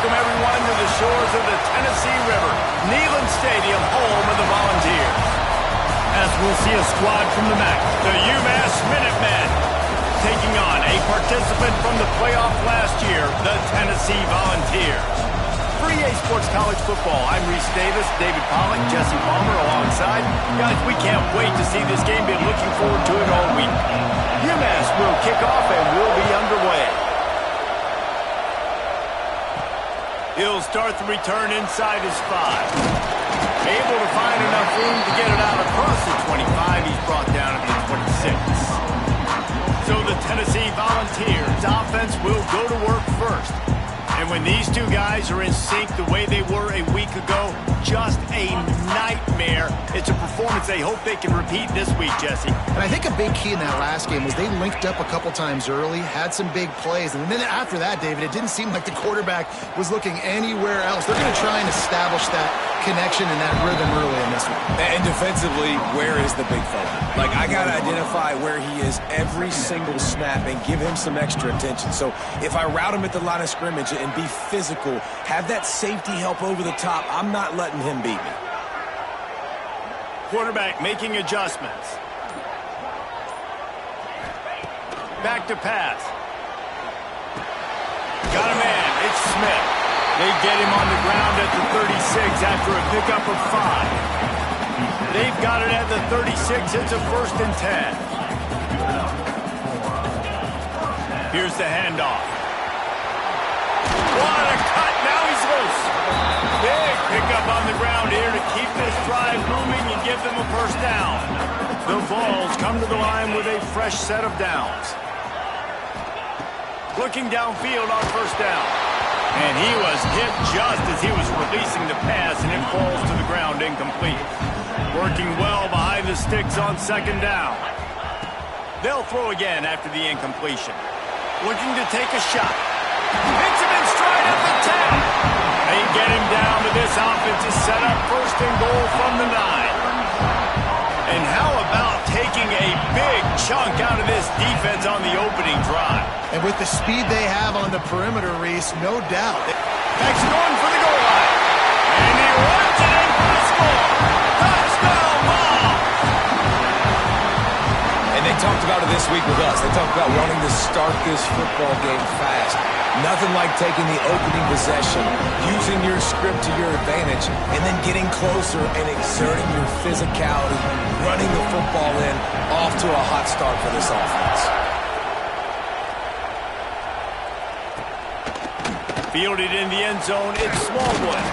welcome everyone to the shores of the Tennessee River, Neyland Stadium, home of the Volunteers. As we'll see a squad from the MAC, the UMass Minutemen, taking on a participant from the playoff last year, the Tennessee Volunteers. For EA Sports College Football, I'm Reese Davis, David Pollock, Jesse Palmer alongside. Guys, we can't wait to see this game. Been looking forward to it all week. UMass will kick off and will be underway. He'll start the return inside his 5. Able to find enough room to get it out across the 25. He's brought down to the 26. So the Tennessee Volunteers offense will go to work first. And when these two guys are in sync the way they were a week ago, just a nightmare. It's a performance they hope they can repeat this week, Jesse. And I think a big key in that last game was they linked up a couple times early, had some big plays, and then after that, David, it didn't seem like the quarterback was looking anywhere else. They're going to try and establish that connection and that rhythm early in this one. And defensively, where is the big fella? Like, I got to identify where he is every single snap and give him some extra attention. So if I route him at the line of scrimmage and be physical, have that safety help over the top, I'm not letting him beat me. Quarterback making adjustments. Back to pass. Got a man. It's Smith. They get him on the ground at the 36 after a pickup of 5. They've got it at the 36. It's a 1st and 10. Here's the handoff. What a cut. Now he's loose. Big pickup on the ground here to keep this drive moving and give them a 1st down. The Vols come to the line with a fresh set of downs. Looking downfield on 1st down. And he was hit just as he was releasing the pass, and it falls to the ground incomplete. Working well behind the sticks on 2nd down. They'll throw again after the incompletion. Looking to take a shot. Hits him in stride at the 10. They get him down to this offensive setup. 1st and goal from the 9. And how about taking a big chunk out of this defense on the opening drive? And with the speed they have on the perimeter, Reese, no doubt. That's going for the goal line. And he runs it in for the score. Touchdown ball. And they talked about it this week with us. They talked about wanting to start this football game fast. Nothing like taking the opening possession, using your script to your advantage, and then getting closer and exerting your physicality, running the football in, off to a hot start for this offense. Fielded in the end zone, it's Smallwood.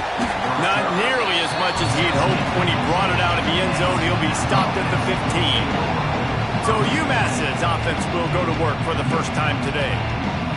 Not nearly as much as he'd hoped when he brought it out of the end zone. He'll be stopped at the 15. So UMass's offense will go to work for the first time today.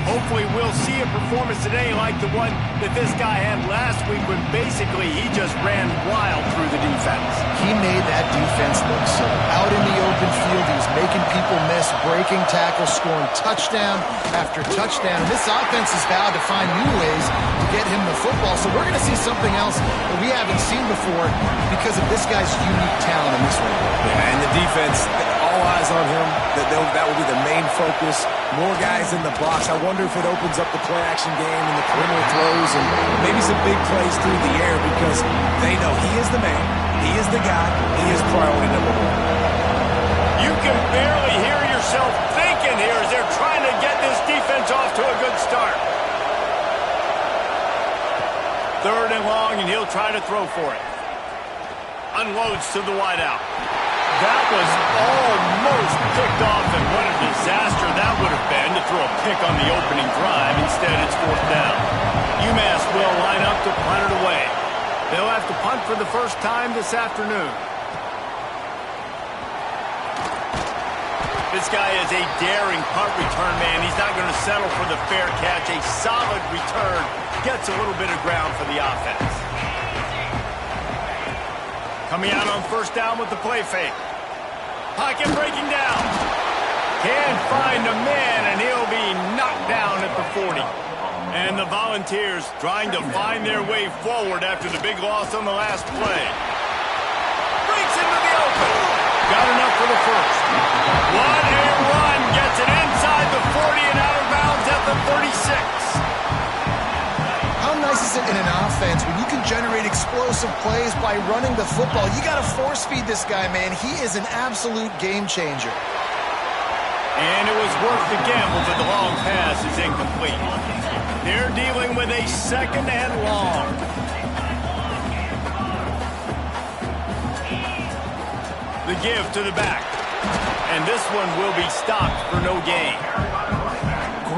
Hopefully we'll see a performance today like the one that this guy had last week when basically he just ran wild through the defense. He made that defense look silly. Out in the open field, he was making people miss, breaking tackles, scoring touchdown after touchdown. And this offense has vowed to find new ways to get him the football. So we're going to see something else that we haven't seen before because of this guy's unique talent in this one. Yeah, and the defense, all eyes on him. That will be the main focus. More guys in the box. I wonder if it opens up the play-action game and the perimeter throws and maybe some big plays through the air because they know he is the man, he is the guy, he is priority number 1. You can barely hear yourself thinking here as they're trying to get this defense off to a good start. 3rd and long, and he'll try to throw for it. Unloads to the wideout. That was almost picked off, and what a disaster that would have been to throw a pick on the opening drive. Instead, it's 4th down. UMass will line up to punt it away. They'll have to punt for the first time this afternoon. This guy is a daring punt return man. He's not going to settle for the fair catch. A solid return gets a little bit of ground for the offense. Coming out on 1st down with the play fake. Pocket breaking down. Can't find a man, and he'll be knocked down at the 40. And the Volunteers trying to find their way forward after the big loss on the last play. Breaks into the open. Got enough for the 1st. What a run. Gets it inside the 40 and out of bounds at the 36. How nice is is it in an offense when you can generate explosive plays by running the football? You got to force feed this guy, man. He is an absolute game changer. And it was worth the gamble, but the long pass is incomplete. They're dealing with a second and long. The give to the back. And this one will be stopped for no gain.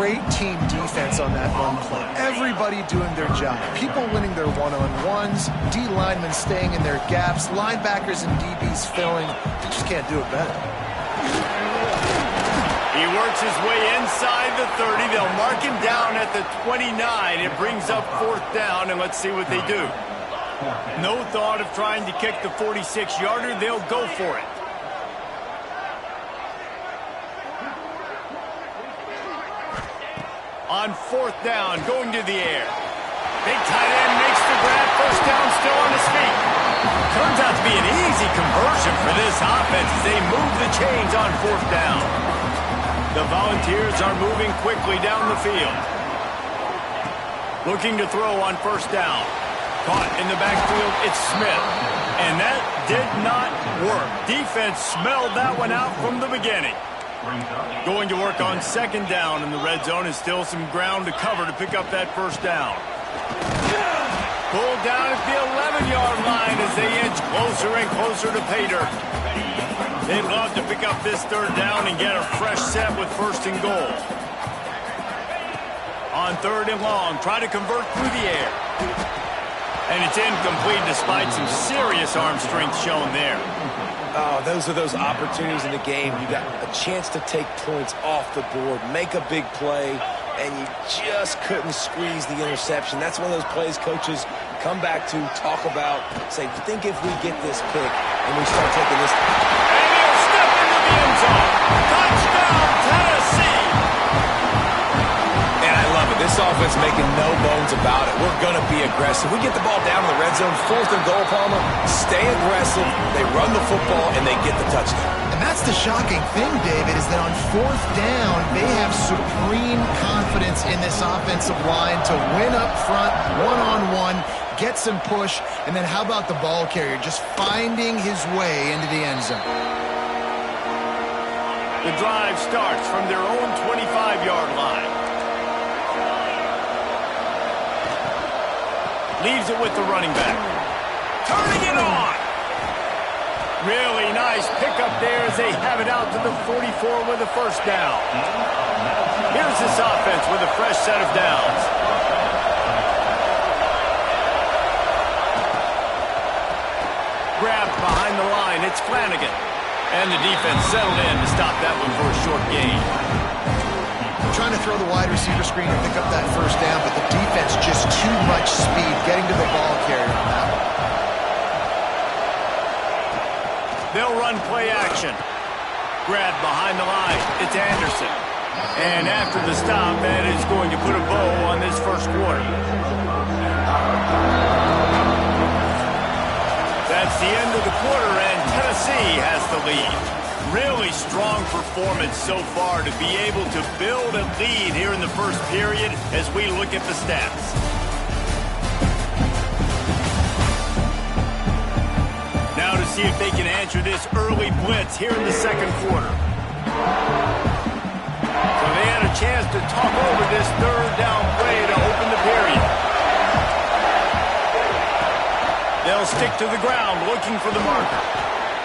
Great team defense on that run play. Everybody doing their job. People winning their one-on-ones, D linemen staying in their gaps, linebackers and DBs filling. You just can't do it better. He works his way inside the 30. They'll mark him down at the 29. It brings up fourth down, and let's see what they do. No thought of trying to kick the 46-yarder. They'll go for it. On fourth down, going to the air. Big tight end makes the grab. First down, still on his feet. Turns out to be an easy conversion for this offense as they move the chains on fourth down. The Volunteers are moving quickly down the field. Looking to throw on first down. Caught in the backfield, it's Smith. And that did not work. Defense smelled that one out from the beginning. Going to work on second down in the red zone, and still some ground to cover to pick up that first down. Pulled down at the 11-yard line as they inch closer and closer to pay dirt. They'd love to pick up this third down and get a fresh set with first and goal. On third and long, try to convert through the air. And it's incomplete despite some serious arm strength shown there. Oh, those are those opportunities in the game. You got a chance to take points off the board, make a big play, and you just couldn't squeeze the interception. That's one of those plays coaches come back to, talk about, say, think if we get this pick and we start taking this. And he'll step into the end zone. Touchdown, Tennessee! And I love it. This offense making no bones about it. We're going to be aggressive. We get the ball down in the red zone, fourth and goal, Palmer. Stay aggressive. They run the football, and they get the touchdown. And that's the shocking thing, David, is that on fourth down, they have supreme confidence in this offensive line to win up front, one-on-one, get some push, and then how about the ball carrier just finding his way into the end zone? The drive starts from their own 25-yard line. Leaves it with the running back. Turning it on! Really nice pickup there as they have it out to the 44 with a first down. Here's this offense with a fresh set of downs. Grabbed behind the line, it's Flanagan. And the defense settled in to stop that one for a short gain. Trying to throw the wide receiver screen and pick up that first down, but the defense just too much speed getting to the ball carrier on that one. They'll run play action. Grabbed behind the line. It's Anderson. And after the stop, that is going to put a bow on this first quarter. That's the end of the quarter, and Tennessee has the lead. Really strong performance so far to be able to build a lead here in the first period as we look at the stats. Now to see if they can answer this early blitz here in the second quarter. So they had a chance to talk over this third down play to open the period. They'll stick to the ground looking for the marker.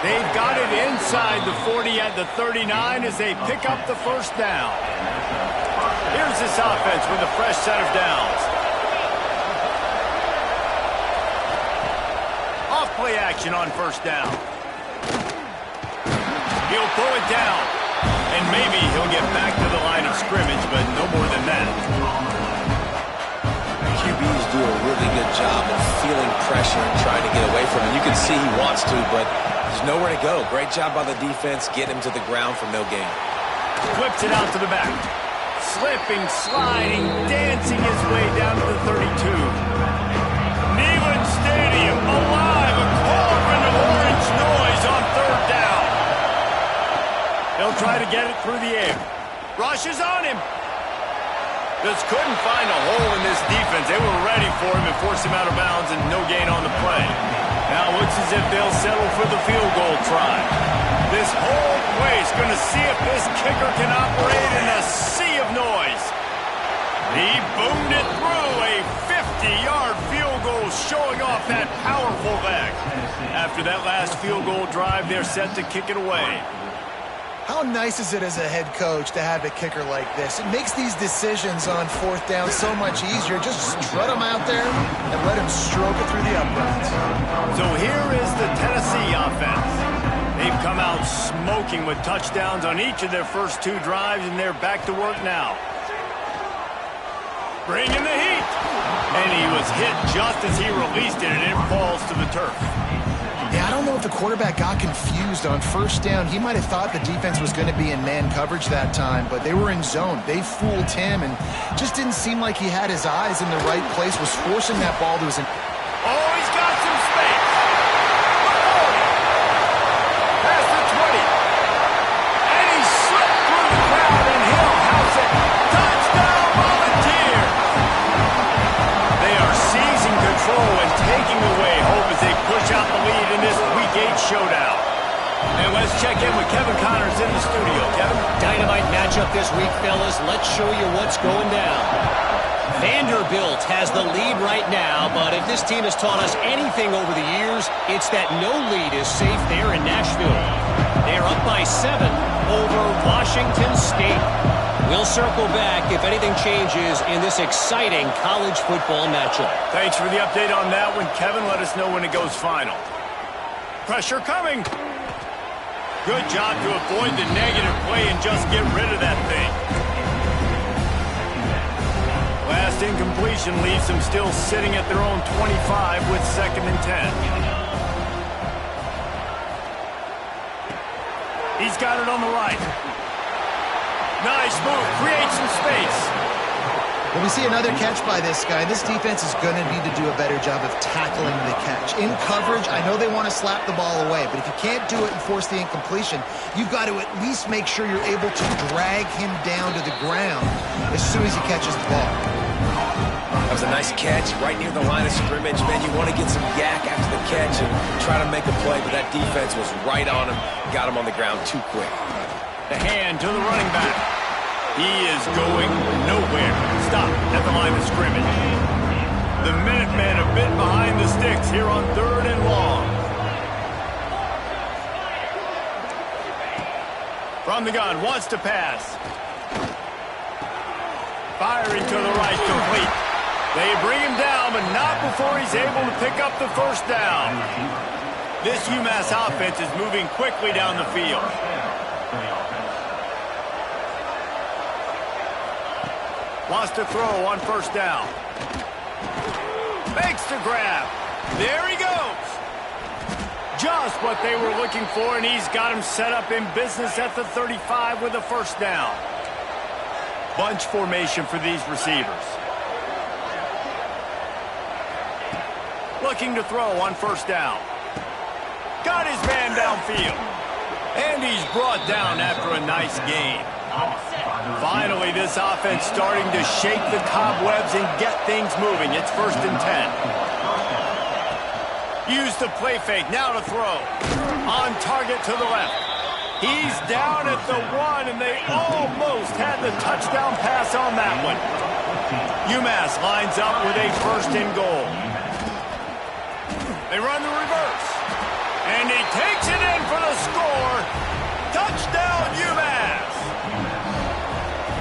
They've got it inside the 40 at the 39 as they pick up the first down. Here's this offense with a fresh set of downs. Off play action on first down. He'll pull it down. And maybe he'll get back to the line of scrimmage, but no more than that. QBs do a really good job of feeling pressure and trying to get away from it. You can see he wants to, but there's nowhere to go. Great job by the defense. Get him to the ground for no gain. Flips it out to the back. Slipping, sliding, dancing his way down to the 32. Neyland Stadium alive. A cauldron of orange noise on third down. They'll try to get it through the air. Rushes on him. Just couldn't find a hole in this defense. They were ready for him and forced him out of bounds and no gain on the play. Now it looks as if they'll settle for the field goal try. This whole place going to see if this kicker can operate in a sea of noise. He boomed it through a 50-yard field goal, showing off that powerful leg. After that last field goal drive, they're set to kick it away. How nice is it as a head coach to have a kicker like this? It makes these decisions on fourth down so much easier. Just strut him out there and let him stroke it through the uprights. So here is the Tennessee offense. They've come out smoking with touchdowns on each of their first 2 drives, and they're back to work now. Bringing the heat. And he was hit just as he released it, and it falls to the turf. Yeah, I don't know if the quarterback got confused on first down. He might have thought the defense was going to be in man coverage that time, but they were in zone. They fooled him and just didn't seem like he had his eyes in the right place, was forcing that ball to his... Oh, he's got some space. Past the 20. And he slipped through the crowd, and he'll house it. Touchdown, Volunteers. They are seizing control and taking away hope as they push out the lead in this Week 8 showdown. And let's check in with Kevin Connors in the studio. Kevin? Dynamite matchup this week, fellas. Let's show you what's going down. Vanderbilt has the lead right now, but if this team has taught us anything over the years, it's that no lead is safe there in Nashville. They're up by 7 over Washington State. We'll circle back if anything changes in this exciting college football matchup. Thanks for the update on that one, Kevin. Let us know when it goes final. Pressure coming. Good job to avoid the negative play and just get rid of that thing. Last incompletion leaves them still sitting at their own 25 with 2nd and 10. He's got it on the right. Nice move. Create some space. When we see another catch by this guy, this defense is going to need to do a better job of tackling the catch. In coverage, I know they want to slap the ball away, but if you can't do it and force the incompletion, you've got to at least make sure you're able to drag him down to the ground as soon as he catches the ball. That was a nice catch right near the line of scrimmage. Man, you want to get some yak after the catch and try to make a play, but that defense was right on him, got him on the ground too quick. The hand to the running back. He is going nowhere. Stop at the line of scrimmage. The Minutemen a bit behind the sticks here on 3rd and long. From the gun, wants to pass. Firing to the right, complete. They bring him down, but not before he's able to pick up the first down. This UMass offense is moving quickly down the field. Wants to throw on first down. Makes the grab. There he goes. Just what they were looking for, and he's got him set up in business at the 35 with a first down. Bunch formation for these receivers. Looking to throw on first down. Got his man downfield. And he's brought down after a nice gain. Finally, this offense starting to shake the cobwebs and get things moving. It's 1st and 10. Use the play fake, now to throw. On target to the left. He's down at the 1, and they almost had the touchdown pass on that one. UMass lines up with a 1st and goal. They run the reverse. And he takes it in for the score. Touchdown, UMass.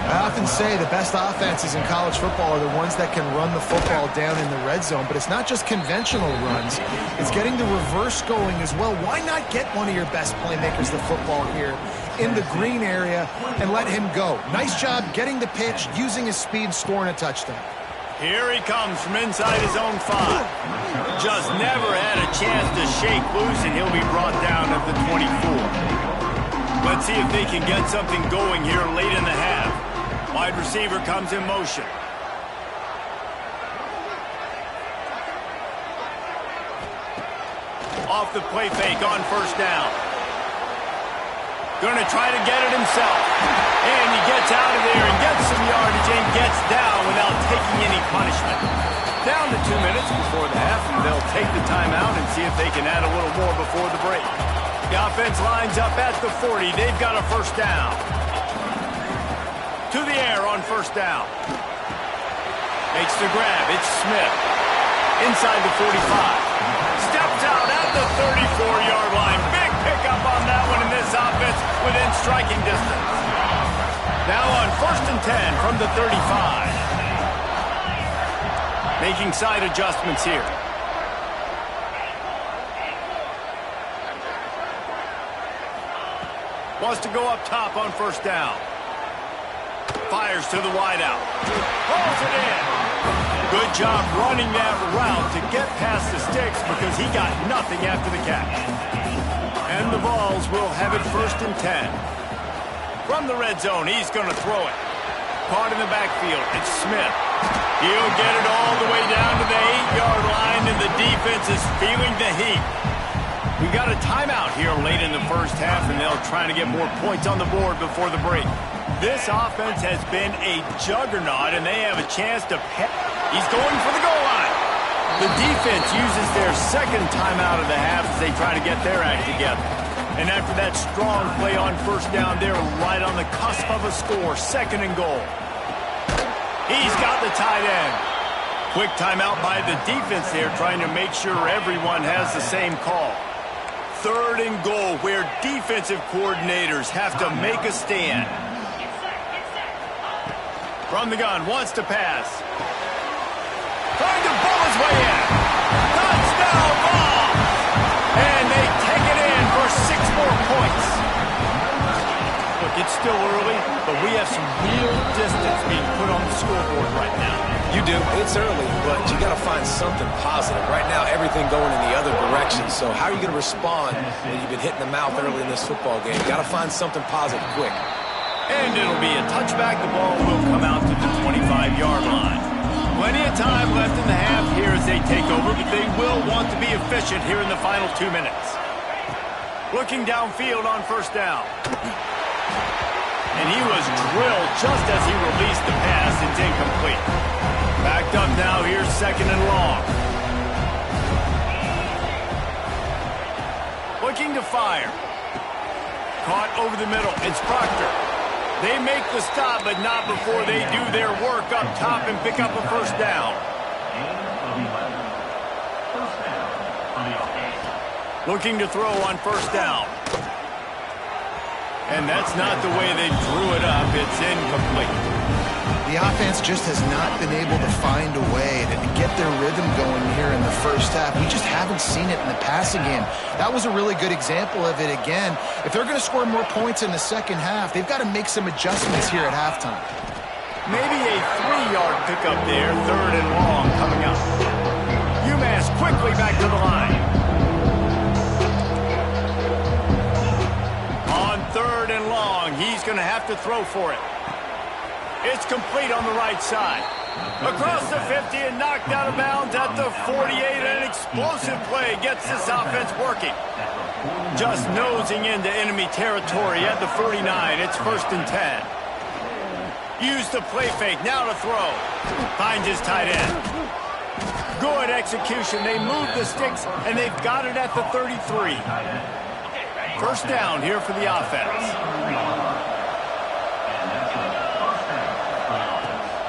I often say the best offenses in college football are the ones that can run the football down in the red zone, but it's not just conventional runs. It's getting the reverse going as well. Why not get one of your best playmakers the football here in the green area and let him go? Nice job getting the pitch, using his speed, scoring a touchdown. Here he comes from inside his own 5. Just never had a chance to shake loose, and he'll be brought down at the 24. Let's see if they can get something going here late in the half. Wide receiver comes in motion. Off the play fake on first down. Going to try to get it himself. And he gets out of there and gets some yardage and gets down without taking any punishment. Down to 2 minutes before the half, and they'll take the timeout and see if they can add a little more before the break. The offense lines up at the 40. They've got a first down. To the air on first down. Makes the grab. It's Smith. Inside the 45. Steps out at the 34-yard line. Big pickup on that one in this offense within striking distance. Now on first and 10 from the 35. Making side adjustments here. Wants to go up top on first down. Fires to the wideout. Pulls it in. Good job running that route to get past the sticks because he got nothing after the catch. And the Vols will have it first and 10. From the red zone, he's going to throw it. Caught in the backfield. It's Smith. He'll get it all the way down to the 8-yard line, and the defense is feeling the heat. We got a timeout here late in the first half, and they'll try to get more points on the board before the break. This offense has been a juggernaut, and they have a chance to... He's going for the goal line. The defense uses their second timeout of the half as they try to get their act together. And after that strong play on first down, they're right on the cusp of a score, second and goal. He's got the tight end. Quick timeout by the defense there, trying to make sure everyone has the same call. Third and goal, where defensive coordinators have to make a stand. From the gun, wants to pass. Trying to ball his way in. Touchdown ball! And they take it in for 6 more points. Look, it's still early, but we have some real distance being put on the scoreboard right now. You do. It's early, but you got to find something positive. Right now, everything going in the other direction. So how are you going to respond when you've been hitting the mouth early in this football game? You got to find something positive quick. And it'll be a touchback. The ball will come out to the 25-yard line. Plenty of time left in the half here as they take over, but they will want to be efficient here in the final 2 minutes. Looking downfield on first down. And he was drilled just as he released the pass. It's incomplete. Backed up now, here's second and long. Looking to fire. Caught over the middle. It's Proctor. They make the stop, but not before they do their work up top and pick up a first down. Looking to throw on first down. And that's not the way they drew it up. It's incomplete. The offense just has not been able to find a way to get their rhythm going here in the first half. We just haven't seen it in the passing game. That was a really good example of it again. If they're going to score more points in the second half, they've got to make some adjustments here at halftime. Maybe a 3-yard pickup there, third and long coming up. UMass quickly back to the line. On third and long, he's going to have to throw for it. It's complete on the right side. Across the 50 and knocked out of bounds at the 48. An explosive play gets this offense working. Just nosing into enemy territory at the 49. It's first and 10. Use the play fake. Now to throw. Finds his tight end. Good execution. They move the sticks, and they've got it at the 33. First down here for the offense.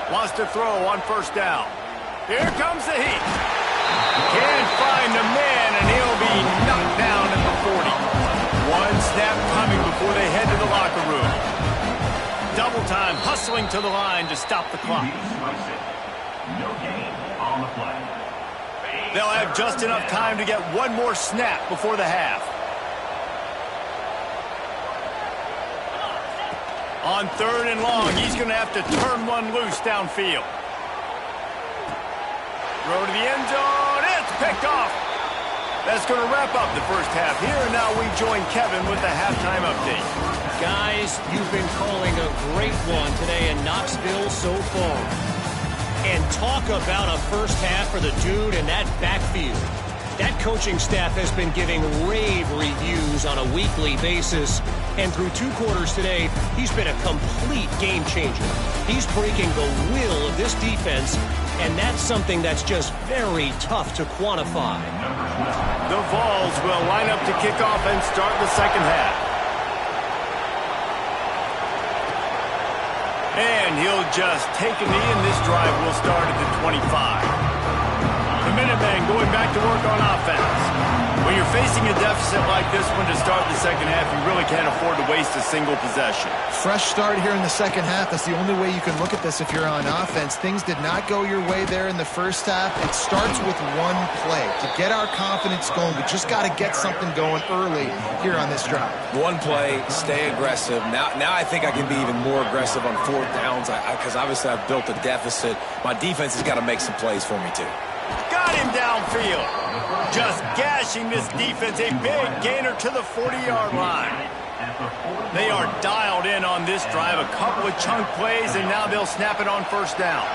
Wants to throw on first down. Here comes the heat. Can't find the man, and he'll be knocked down at the 40. One snap coming before they head to the locker room. Double time, hustling to the line to stop the clock. They'll have just enough time to get one more snap before the half. On third and long, he's going to have to turn one loose downfield. Throw to the end zone. It's picked off. That's going to wrap up the first half here. And now we join Kevin with the halftime update. Guys, you've been calling a great one today in Knoxville so far. And talk about a first half for the dude in that backfield. That coaching staff has been giving rave reviews on a weekly basis. And through 2 quarters today, he's been a complete game changer. He's breaking the will of this defense, and that's something that's just very tough to quantify. The Vols will line up to kick off and start the second half. And he'll just take a knee, and this drive will start at the 25. The Minutemen going back to work on offense. When you're facing a deficit like this one to start the second half, you really can't afford to waste a single possession. Fresh start here in the second half. That's the only way you can look at this if you're on offense. Things did not go your way there in the first half. It starts with one play. To get our confidence going, we just got to get something going early here on this drive. One play, stay aggressive. Now I think I can be even more aggressive on 4th downs because obviously I've built a deficit. My defense has got to make some plays for me too. Got him downfield. Just gashing this defense. A big gainer to the 40-yard line. They are dialed in on this drive. A couple of chunk plays, and now they'll snap it on 1st down.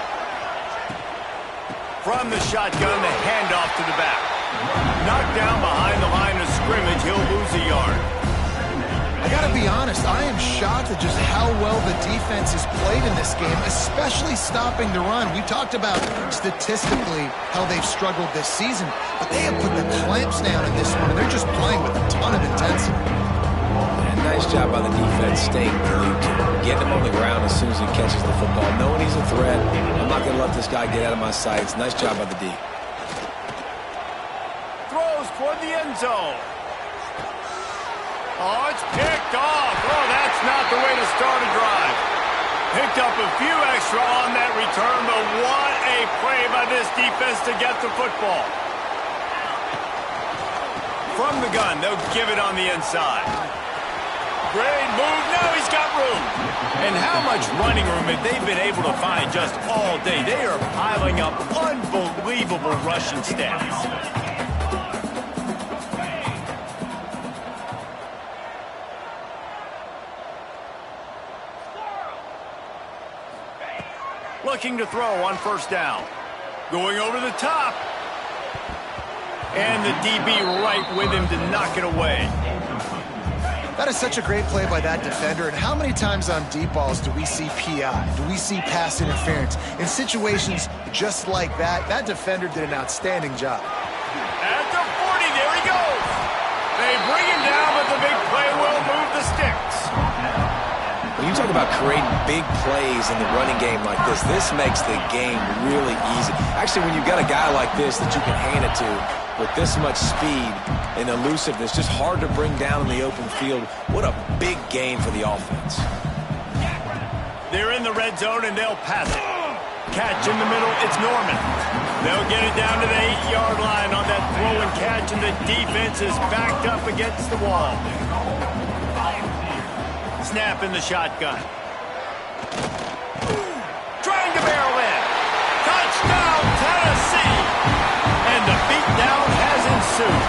From the shotgun, the handoff to the back. Knocked down behind the line of scrimmage. He'll lose a yard. I got to be honest, I am shocked at just how well the defense has played in this game, especially stopping the run. We talked about statistically how they've struggled this season, but they have put the clamps down in this one, and they're just playing with a ton of intensity. And nice job by the defense staying glued to him, getting him on the ground as soon as he catches the football, knowing he's a threat. I'm not going to let this guy get out of my sights. Nice job by the D. Throws toward the end zone. Oh, it's picked off. Oh, that's not the way to start a drive. Picked up a few extra on that return, but what a play by this defense to get the football. From the gun, they'll give it on the inside. Great move. Now he's got room. And how much running room have they been able to find just all day? They are piling up unbelievable rushing stats. Looking to throw on 1st down. Going over the top. And the DB right with him to knock it away. That is such a great play by that defender. And how many times on deep balls do we see PI? Do we see pass interference? In situations just like that, that defender did an outstanding job. At the 40, there he goes. They bring him down, but the big play will move the sticks. When you talk about creating big plays in the running game like this makes the game really easy. Actually, when you've got a guy like this that you can hand it to with this much speed and elusiveness, just hard to bring down in the open field, what a big gain for the offense. They're in the red zone, and they'll pass it. Catch in the middle, it's Norman. They'll get it down to the 8-yard line on that throw and catch, and the defense is backed up against the wall. Snap in the shotgun. Trying to barrel in. Touchdown, Tennessee. And the beatdown has ensued.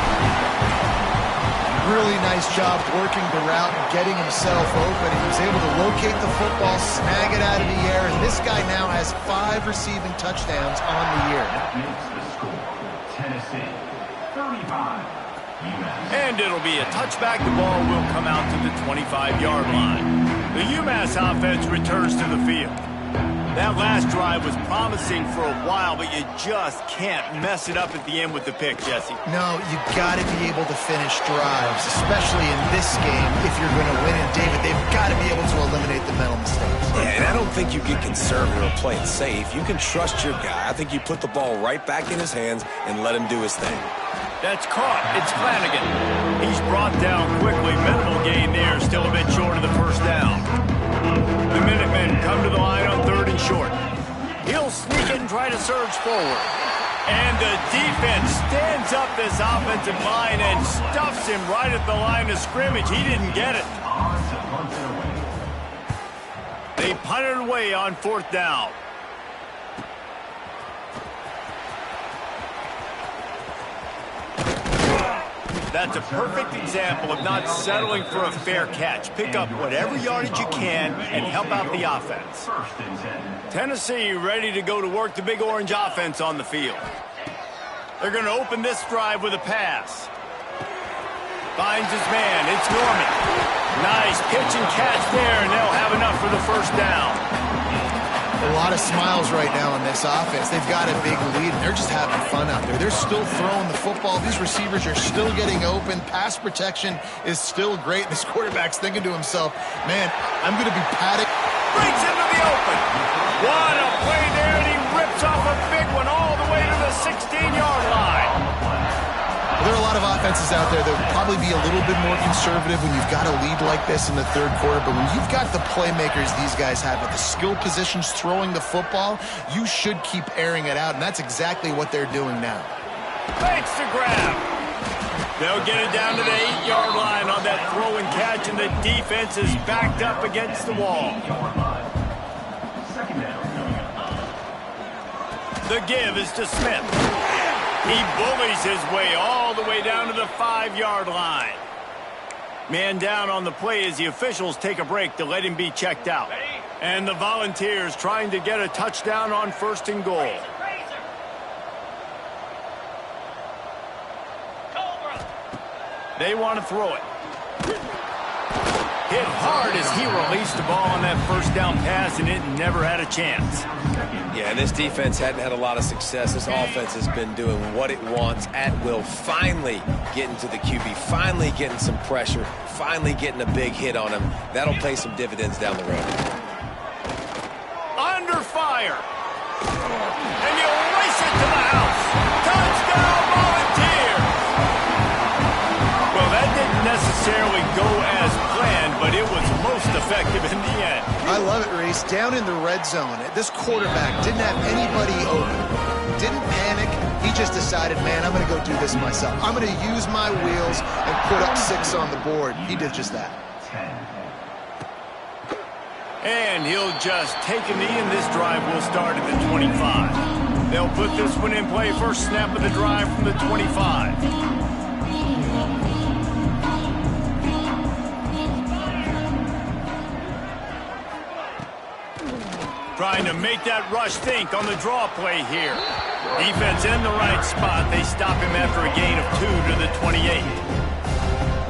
Really nice job working the route and getting himself open. He was able to locate the football, snag it out of the air, and this guy now has 5 receiving touchdowns on the year. Tennessee, 35. And it'll be a touchback. The ball will come out to the 25-yard line. The UMass offense returns to the field. That last drive was promising for a while, but you just can't mess it up at the end with the pick, Jesse. No, you got to be able to finish drives, especially in this game if you're going to win. And David, they've got to be able to eliminate the mental mistakes. Yeah, and I don't think you get conservative or play it safe. You can trust your guy. I think you put the ball right back in his hands and let him do his thing. That's caught. It's Flanagan. He's brought down quickly. Minimal gain there. Still a bit short of the 1st down. The Minutemen come to the line on 3rd and short. He'll sneak it and try to surge forward. And the defense stands up this offensive line and stuffs him right at the line of scrimmage. He didn't get it. They punt it away on 4th down. That's a perfect example of not settling for a fair catch. Pick up whatever yardage you can and help out the offense. Tennessee ready to go to work the Big Orange offense on the field. They're going to open this drive with a pass. Finds his man. It's Norman. Nice pitch and catch there, and they'll have enough for the first down. A lot of smiles right now on this offense. They've got a big lead, and they're just having fun out there. They're still throwing the football. These receivers are still getting open. Pass protection is still great. This quarterback's thinking to himself, man, I'm going to be padding. Brings into the open. What a play there, and he rips off a big one all the way to the 16-yard line. There are a lot of offenses out there that would probably be a little bit more conservative when you've got a lead like this in the third quarter, but when you've got the playmakers these guys have at the skill positions throwing the football, you should keep airing it out, and that's exactly what they're doing now. Fakes the grab. They'll get it down to the 8-yard line on that throw and catch, and the defense is backed up against the wall. The give is to Smith. He bullies his way all the way down to the 5-yard line. Man down on the play as the officials take a break to let him be checked out. And the Volunteers trying to get a touchdown on 1st and goal. They want to throw it. Hit hard as he released the ball on that first down pass, and it never had a chance. Yeah, this defense hadn't had a lot of success. This offense has been doing what it wants at will. Finally getting to the QB, finally getting some pressure, finally getting a big hit on him. That'll pay some dividends down the road. Under fire. And you race it to the house. Touchdown, Volunteers! Well, that didn't necessarily go as planned, but it was most effective in the end. I love it, Reese. Down in the red zone, this quarterback didn't have anybody open. Didn't panic. He just decided, man, I'm going to go do this myself. I'm going to use my wheels and put up 6 on the board. He did just that. And he'll just take a knee, and this drive will start at the 25. They'll put this one in play. First snap of the drive from the 25. Trying to make that rush think on the draw play here. Defense in the right spot. They stop him after a gain of 2 to the 28.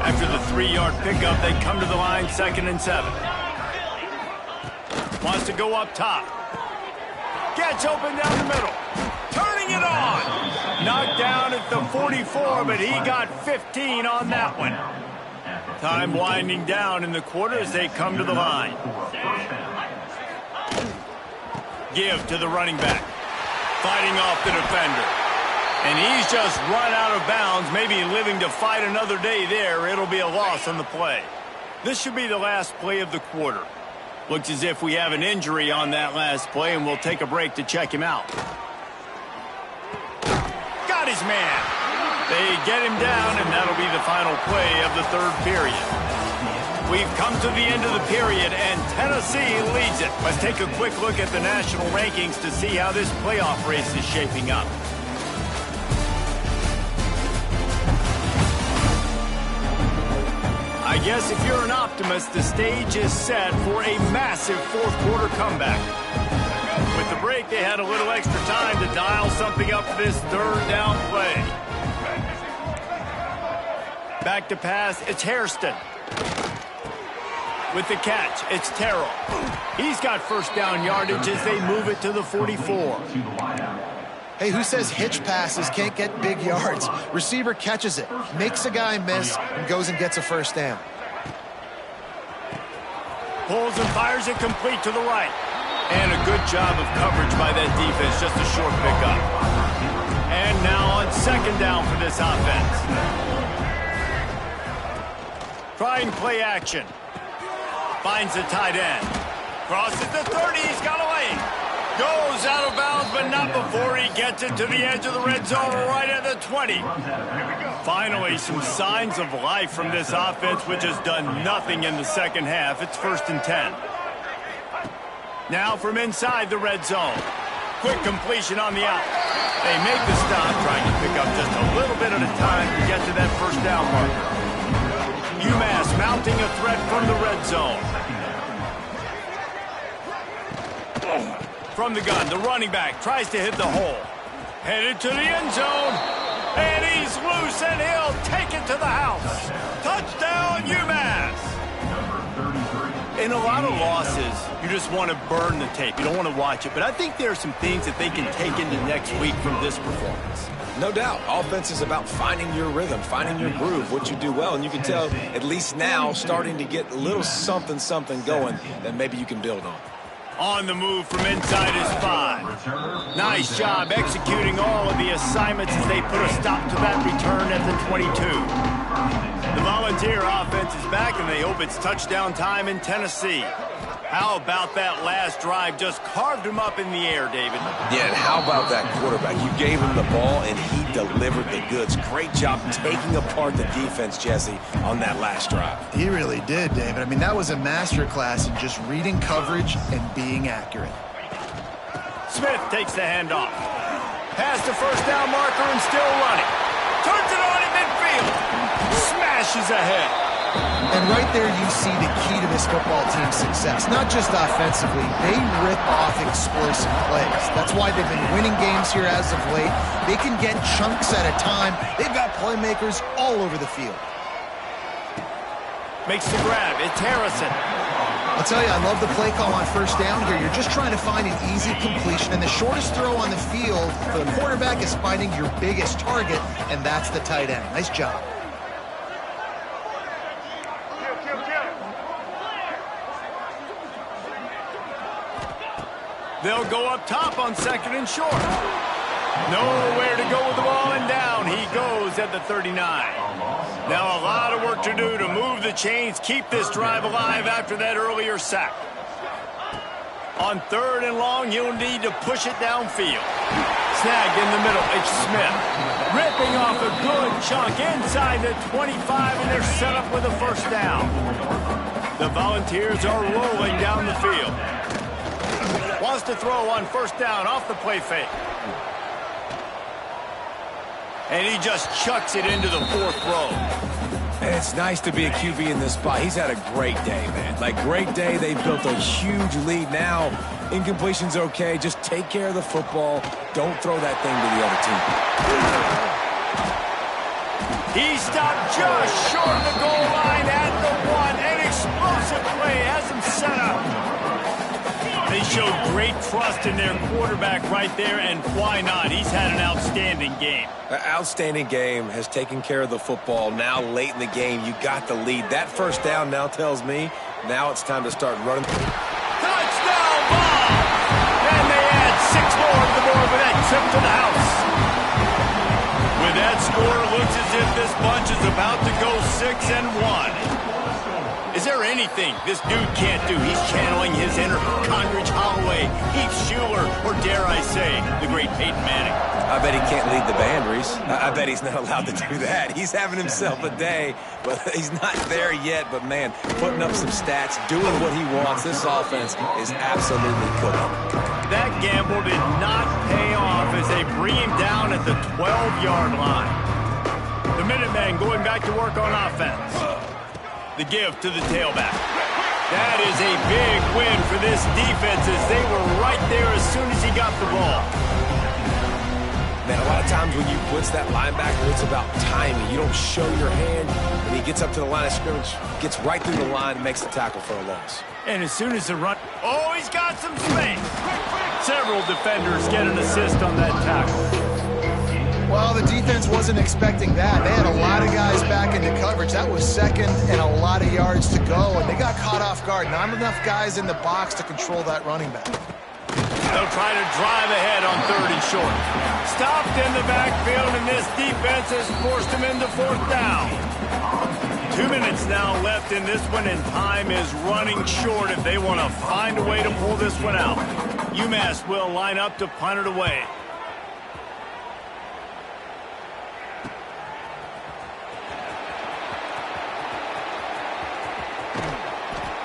After the 3-yard pickup, they come to the line 2nd and 7. Wants to go up top. Gets open down the middle. Turning it on. Knocked down at the 44, but he got 15 on that one. Time winding down in the quarter as they come to the line. Give to the running back. Fighting off the defender. And he's just run out of bounds, maybe living to fight another day there. It'll be a loss on the play. This should be the last play of the quarter. Looks as if we have an injury on that last play, and we'll take a break to check him out. Got his man. They get him down, and that'll be the final play of the third period. We've come to the end of the period, and Tennessee leads it. Let's take a quick look at the national rankings to see how this playoff race is shaping up. I guess if you're an optimist, the stage is set for a massive fourth-quarter comeback. With the break, they had a little extra time to dial something up for this third down play. Back to pass, it's Hairston. With the catch, it's Terrell. He's got first down yardage as they move it to the 44. Hey, who says hitch passes can't get big yards? Receiver catches it, makes a guy miss, and goes and gets a first down. Pulls and fires it complete to the right. And a good job of coverage by that defense, just a short pickup. And now on second down for this offense. Trying play action. Finds the tight end. Crosses the 30, he's got a lane. Goes out of bounds, but not before he gets it to the edge of the red zone right at the 20. Finally, some signs of life from this offense, which has done nothing in the second half. It's 1st and 10. Now from inside the red zone. Quick completion on the out. They make the stop, trying to pick up just a little bit at a time to get to that first down marker. UMass mounting a threat from the red zone. From the gun, the running back tries to hit the hole. Headed to the end zone. And he's loose, and he'll take it to the house. Touchdown, UMass. in a lot of losses, you just want to burn the tape. You don't want to watch it. But I think there are some things that they can take into next week from this performance. No doubt. Offense is about finding your rhythm, finding your groove, what you do well. And you can tell, at least now, starting to get a little something going that maybe you can build on. On the move from inside his 5. Nice job executing all of the assignments as they put a stop to that return at the 22. The Volunteer offense is back, and they hope it's touchdown time in Tennessee. How about that last drive? Just carved him up in the air, David. Yeah, and how about that quarterback? You gave him the ball, and he delivered the goods. Great job taking apart the defense, Jesse, on that last drive. He really did, David. I mean, that was a masterclass in just reading coverage and being accurate. Smith takes the handoff. Past the first down marker and still running. Turns it on in midfield. Smashes ahead. And right there you see the key to this football team's success. Not just offensively, they rip off explosive plays. That's why they've been winning games here as of late. They can get chunks at a time. They've got playmakers all over the field. Makes the grab. It's Harrison. I'll tell you, I love the play call on first down here. You're just trying to find an easy completion, and the shortest throw on the field for the quarterback is finding your biggest target, and that's the tight end. Nice job. They'll go up top on second and short. Nowhere to go with the ball, and down he goes at the 39. Now a lot of work to do to move the chains, keep this drive alive after that earlier sack. On third and long, you'll need to push it downfield. Snag in the middle, it's Smith. Ripping off a good chunk inside the 25, and they're set up with a first down. The Volunteers are rolling down the field. Wants to throw on first down off the play fake. And he just chucks it into the fourth row. And it's nice to be a QB in this spot. He's had a great day, man. Like, great day. They've built a huge lead now. Incompletion's okay. Just take care of the football. Don't throw that thing to the other team. He stopped just short of the goal line at the 1. An explosive play has him set up. They showed great trust in their quarterback right there, and why not? He's had an outstanding game. An outstanding game, has taken care of the football. Now late in the game, you got the lead. That first down now tells me now it's time to start running. Touchdown ball! And they add 6 more to the board with that trip to the house. With that score, it looks as if this bunch is about to go 6-1. Is there anything this dude can't do? He's channeling his inner Condridge Holloway, Heath Schuler, or dare I say, the great Peyton Manning. I bet he can't lead the band, Reese. I bet he's not allowed to do that. He's having himself a day, but he's not there yet. But, man, putting up some stats, doing what he wants. This offense is absolutely cooking. That gamble did not pay off as they bring him down at the 12-yard line. The Minutemen going back to work on offense. The give to the tailback. That is a big win for this defense as they were right there as soon as he got the ball. Man, a lot of times when you blitz that linebacker, it's about timing. You don't show your hand, and he gets up to the line of scrimmage, gets right through the line, and makes the tackle for a loss. And as soon as the run... Oh, he's got some space. Several defenders get an assist on that tackle. Well, the defense wasn't expecting that. They had a lot of guys back into coverage. That was second and a lot of yards to go, and they got caught off guard. Not enough guys in the box to control that running back. They'll try to drive ahead on third and short. Stopped in the backfield, and this defense has forced him into fourth down. 2 minutes now left in this one, and time is running short if they want to find a way to pull this one out. UMass will line up to punt it away.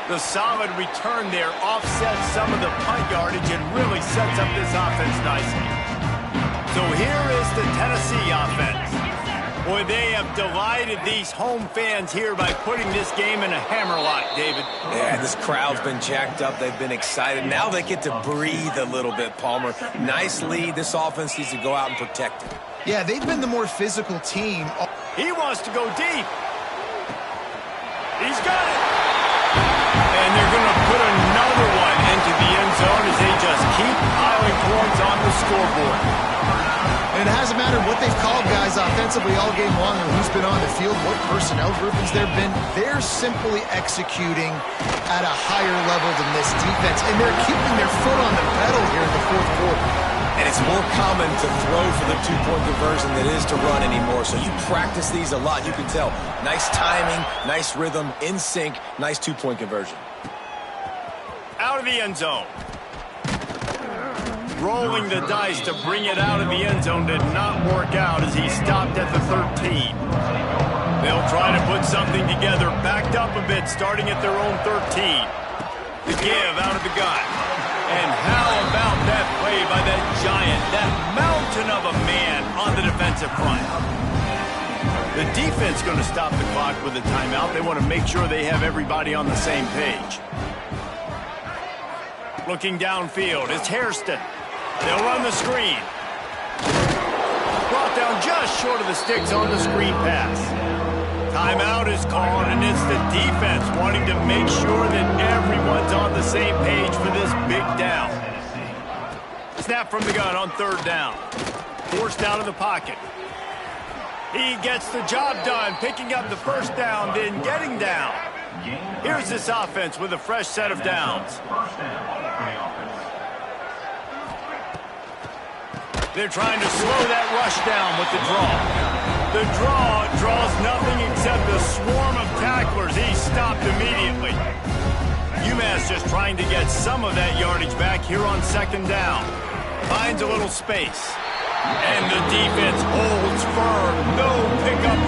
The solid return there offsets some of the punt yardage and really sets up this offense nicely. So here is the Tennessee offense. Boy, they have delighted these home fans here by putting this game in a hammerlock, David. Yeah, this crowd's been jacked up. They've been excited. Now they get to breathe a little bit, Palmer. Nice lead. This offense needs to go out and protect it. Yeah, they've been the more physical team. He wants to go deep. He's got it. And they're going to put another one into the end zone as they just keep piling points on the scoreboard. And it hasn't mattered what they've called guys offensively all game long or who's been on the field, what personnel groupings there have been. They're simply executing at a higher level than this defense, and they're keeping their foot on the pedal here in the fourth quarter. And it's more common to throw for the two-point conversion than it is to run anymore. So you practice these a lot. You can tell. Nice timing, nice rhythm, in sync, nice two-point conversion. Out of the end zone. Rolling the dice to bring it out of the end zone did not work out as he stopped at the 13. They'll try to put something together, backed up a bit, starting at their own 13. The give out of the gun. And how about that play by that giant, that mountain of a man on the defensive front? The defense going to stop the clock with a timeout. They want to make sure they have everybody on the same page. Looking downfield, it's Hairston. They'll run the screen. Brought down just short of the sticks on the screen pass. Timeout is called, and it's the defense wanting to make sure that everyone's on the same page for this big down. Snap from the gun on third down. Forced out of the pocket. He gets the job done, picking up the first down, then getting down. Here's this offense with a fresh set of downs. They're trying to slow that rush down with the draw. The draw draws nothing except a swarm of tacklers. He's stopped immediately. UMass just trying to get some of that yardage back here on second down. Finds a little space. And the defense holds firm. No pickup